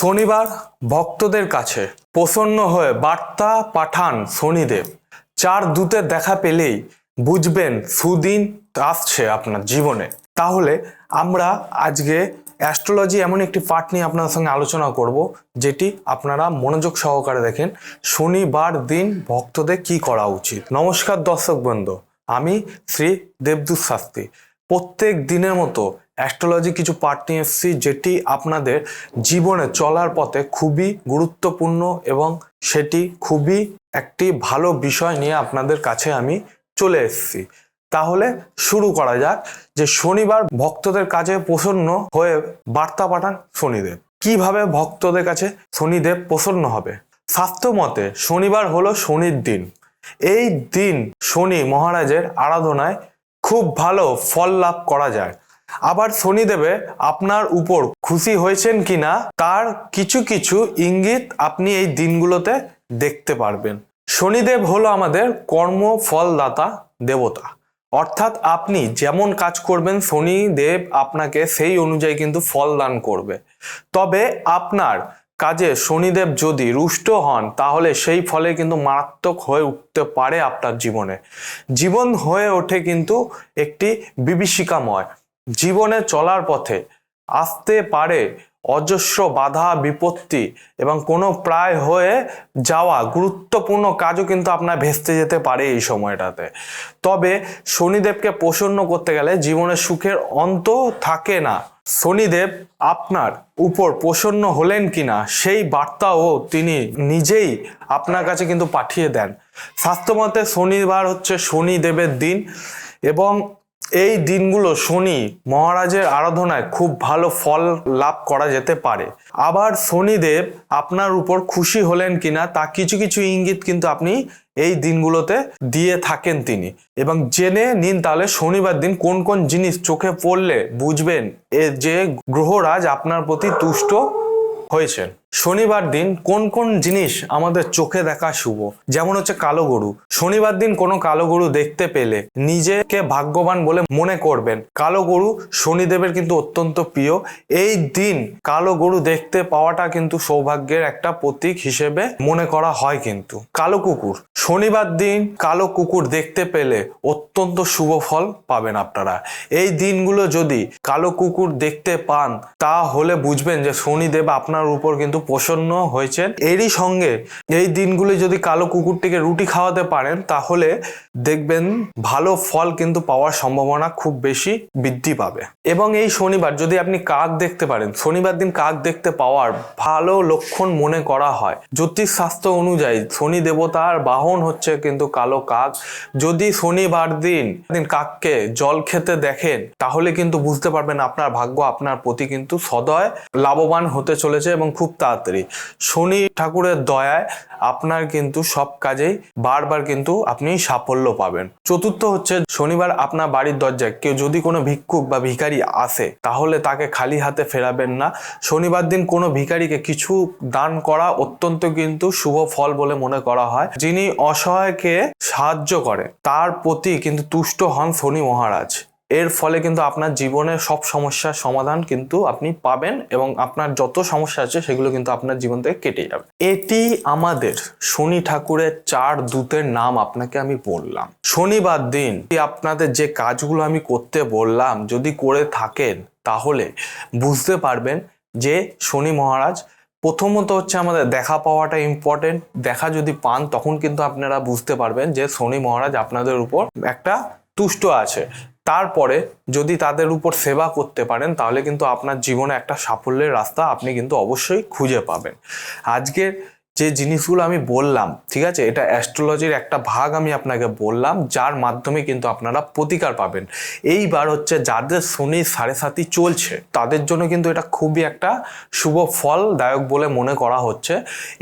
শনিবার ভক্তদের কাছে প্রসন্ন হয়ে বার্তা পাঠান শনিদেব। চার দূতের দেখা পেলেই বুঝবেন সুদিন আসছে আপনার জীবনে। তাহলে আমরা আজকে অ্যাস্ট্রোলজি এমন একটি পাঠ নিয়ে আপনার সঙ্গে আলোচনা করব, যেটি আপনারা মনোযোগ সহকারে দেখেন। শনিবার দিন ভক্তদের কি করা উচিত। নমস্কার দর্শক বন্ধু, আমি শ্রী দেবদূত শাস্ত্রী। প্রত্যেক দিনের মতো অ্যাস্ট্রোলজি কিছু পাঠ নিয়ে এসেছি, যেটি আপনাদের জীবনে চলার পথে খুবই গুরুত্বপূর্ণ এবং সেটি খুবই একটি ভালো বিষয় নিয়ে আপনাদের কাছে আমি চলে এসেছি। তাহলে শুরু করা যাক যে শনিবার ভক্তদের কাছে প্রসন্ন হয়ে বার্তা পাঠান শনিদেব। কিভাবে ভক্তদের কাছে শনিদেব প্রসন্ন হবে? শাস্ত্র মতে শনিবার হলো শনির দিন। এই দিন শনি মহারাজের আরাধনায় খুব ভালো ফল লাভ করা যায়। আবার শনিদেবে আপনার উপর খুশি হয়েছেন কিনা তার কিছু কিছু ইঙ্গিত আপনি এই দিনগুলোতে দেখতে পারবেন। শনিদেব হলো আমাদের কর্মফলদাতা দেবতা, অর্থাৎ আপনি যেমন কাজ করবেন শনিদেব আপনাকে সেই অনুযায়ী কিন্তু ফল দান করবে। তবে আপনার কাজে শনিদেব যদি রুষ্ট হন তাহলে সেই ফলে কিন্তু মারাত্মক হয়ে উঠতে পারে। আপনার জীবন হয়ে ওঠে কিন্তু একটি বিভীষিকাময়। জীবনে চলার পথে আসতে পারে অজস্র বাধা বিপত্তি এবং কোনো প্রায় হয়ে যাওয়া গুরুত্বপূর্ণ কাজও কিন্তু আপনার ভেস্তে যেতে পারে এই সময়টাতে। তবে শনিদেবকে প্রসন্ন করতে গেলে জীবনে সুখের অন্ত থাকে না। শনিদেব আপনার উপর প্রসন্ন হলেন কিনা সেই বার্তাও তিনি নিজেই আপনার কাছে কিন্তু পাঠিয়ে দেন। শাস্ত্রমতে শনিবার হচ্ছে শনিদেবের দিন এবং এই দিনগুলো শনি মহারাজের আরাধনায় খুব ভালো ফল লাভ করা যেতে পারে। আবার শনিদেব আপনার উপর খুশি হলেন কিনা তা কিছু কিছু ইঙ্গিত কিন্তু আপনি এই দিনগুলোতে দিয়ে থাকেন তিনি। এবং জেনে নিন তাহলে শনিবার দিন কোন কোন জিনিস চোখে পড়লে বুঝবেন যে গ্রহরাজ আপনার প্রতি তুষ্ট হয়েছেন। শনিবার দিন কোন কোন জিনিস আমাদের চোখে দেখা শুভ, যেমন হচ্ছে কালো গরু। শনিবার দিন কোনো কালো গরু দেখতে পেলে নিজেকে ভাগ্যবান বলে মনে করবেন। কালো গরু শনিদেবের কিন্তু অত্যন্ত প্রিয়। এই দিন কালো গরু দেখতে পাওয়াটা কিন্তু সৌভাগ্যের একটা প্রতীক হিসেবে মনে করা হয়। কিন্তু কালো কুকুর, শনিবার দিন কালো কুকুর দেখতে পেলে অত্যন্ত শুভ ফল পাবেন আপনারা। এই দিনগুলো যদি কালো কুকুর দেখতে পান তাহলে বুঝবেন যে শনিদেব আপনার উপর কিন্তু প্রসন্ন হয়েছেন। এরই সঙ্গে এই দিনগুলি যদি কালো কুকুরটিকে রুটি খাওয়াতে পারেন তাহলে দেখবেন ভালো ফল কিন্তু পাওয়ার সম্ভাবনা খুব বেশি বৃদ্ধি পাবে। এবং এই শনিবার যদি আপনি কাক দেখতে পারেন, শনিবার দিন কাক দেখতে পাওয়ার ভালো লক্ষণ মনে করা হয়। জ্যোতিষ শাস্ত্র অনুযায়ী শনি দেবতার বাহন হচ্ছে কিন্তু কালো কাক। যদি শনিবার দিন কাককে জল খেতে দেখেন তাহলে কিন্তু বুঝতে পারবেন আপনার ভাগ্য আপনার প্রতি কিন্তু সদয় লাভবান হতে চলেছে এবং খুব তাড়াতাড়ি। শনি ঠাকুরের দয়ায় আপনার কিন্তু সব কাজেই বারবার কিন্তু আপনি সাফল্য পাবেন। চতুর্থ হচ্ছে শনিবার আপনার বাড়ির দরজায় কেউ যদি কোনো ভিক্ষুক বা ভিখারি আসে তাহলে তাকে খালি হাতে ফেরাবেন না। শনিবার দিন কোনো ভিখারিকে কিছু দান করা অত্যন্ত কিন্তু শুভ ফল বলে মনে করা হয়। যিনি অসহায়কে সাহায্য করে তার প্রতি কিন্তু তুষ্ট হন শনি মহারাজ। এর ফলে কিন্তু আপনার জীবনের সব সমস্যার সমাধান কিন্তু আপনি পাবেন এবং আপনার যত সমস্যা আছে সেগুলো কিন্তু আপনার জীবন থেকে কেটে যাবে। এটি আমাদের শনি ঠাকুরের চার দূতের নাম আপনাকে আমি বললাম। শনিবার দিন আপনাদের যে কাজগুলো আমি করতে বললাম যদি করে থাকেন তাহলে বুঝতে পারবেন যে শনি মহারাজ প্রথমত হচ্ছে আমাদের দেখা পাওয়াটা ইম্পর্টেন্ট। দেখা যদি পান তখন কিন্তু আপনারা বুঝতে পারবেন যে শনি মহারাজ আপনাদের উপর একটা তুষ্ট আছে। তারপরে যদি তাদের উপর সেবা করতে পারেন তাহলে কিন্তু আপনার জীবনে একটা সাফল্যের রাস্তা আপনি কিন্তু অবশ্যই খুঁজে পাবেন। আজকের যে জিনিসগুলো আমি বললাম, ঠিক আছে, এটা অ্যাস্ট্রোলজির একটা ভাগ আমি আপনাকে বললাম, যার মাধ্যমে কিন্তু আপনারা প্রতিকার পাবেন। এইবার হচ্ছে যাদের শনির 7.5 চলছে তাদের জন্য কিন্তু এটা খুবই একটা শুভ ফলদায়ক বলে মনে করা হচ্ছে।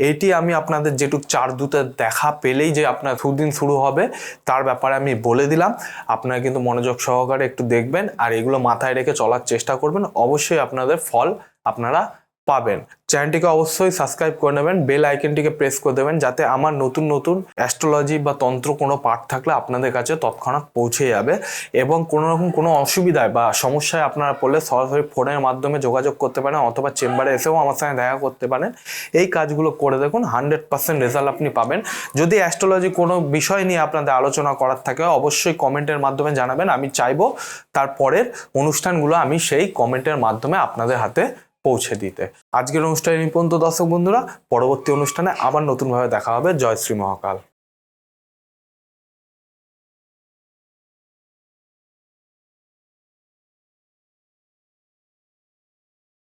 এটি আমি আপনাদের যেটুক চার দূতের দেখা পেলেই যে আপনার সুদিন শুরু হবে তার ব্যাপারে আমি বলে দিলাম। আপনারা কিন্তু মনোযোগ সহকারে একটু দেখবেন আর এগুলো মাথায় রেখে চলার চেষ্টা করবেন। অবশ্যই আপনাদের ফল আপনারা পাবেন। চ্যানেলটিকে অবশ্যই সাবস্ক্রাইব করে নেবেন, বেল আইকনটিকে প্রেস করে দেবেন, যাতে আমার নতুন নতুন অ্যাস্ট্রোলজি বা তন্ত্র কোনো পাঠ থাকলে আপনাদের কাছে তৎক্ষণাৎ পৌঁছে যাবে। এবং কোনো রকম কোনো অসুবিধায় বা সমস্যায় আপনারা পড়লে সরাসরি ফোনের মাধ্যমে যোগাযোগ করতে পারেন, অথবা চেম্বারে এসেও আমার সঙ্গে দেখা করতে পারেন। এই কাজগুলো করে দেখুন, 100% রেজাল্ট আপনি পাবেন। যদি অ্যাস্ট্রোলজি কোনো বিষয় নিয়ে আপনাদের আলোচনা করার থাকে অবশ্যই কমেন্টের মাধ্যমে জানাবেন। আমি চাইবো তারপরের অনুষ্ঠানগুলো আমি সেই কমেন্টের মাধ্যমে আপনাদের হাতে পৌঁছে দিতে। আজকের অনুষ্ঠানে এই পর্যন্ত দর্শক বন্ধুরা, পরবর্তী অনুষ্ঠানে আবার নতুনভাবে দেখা হবে। জয় শ্রী মহাকাল।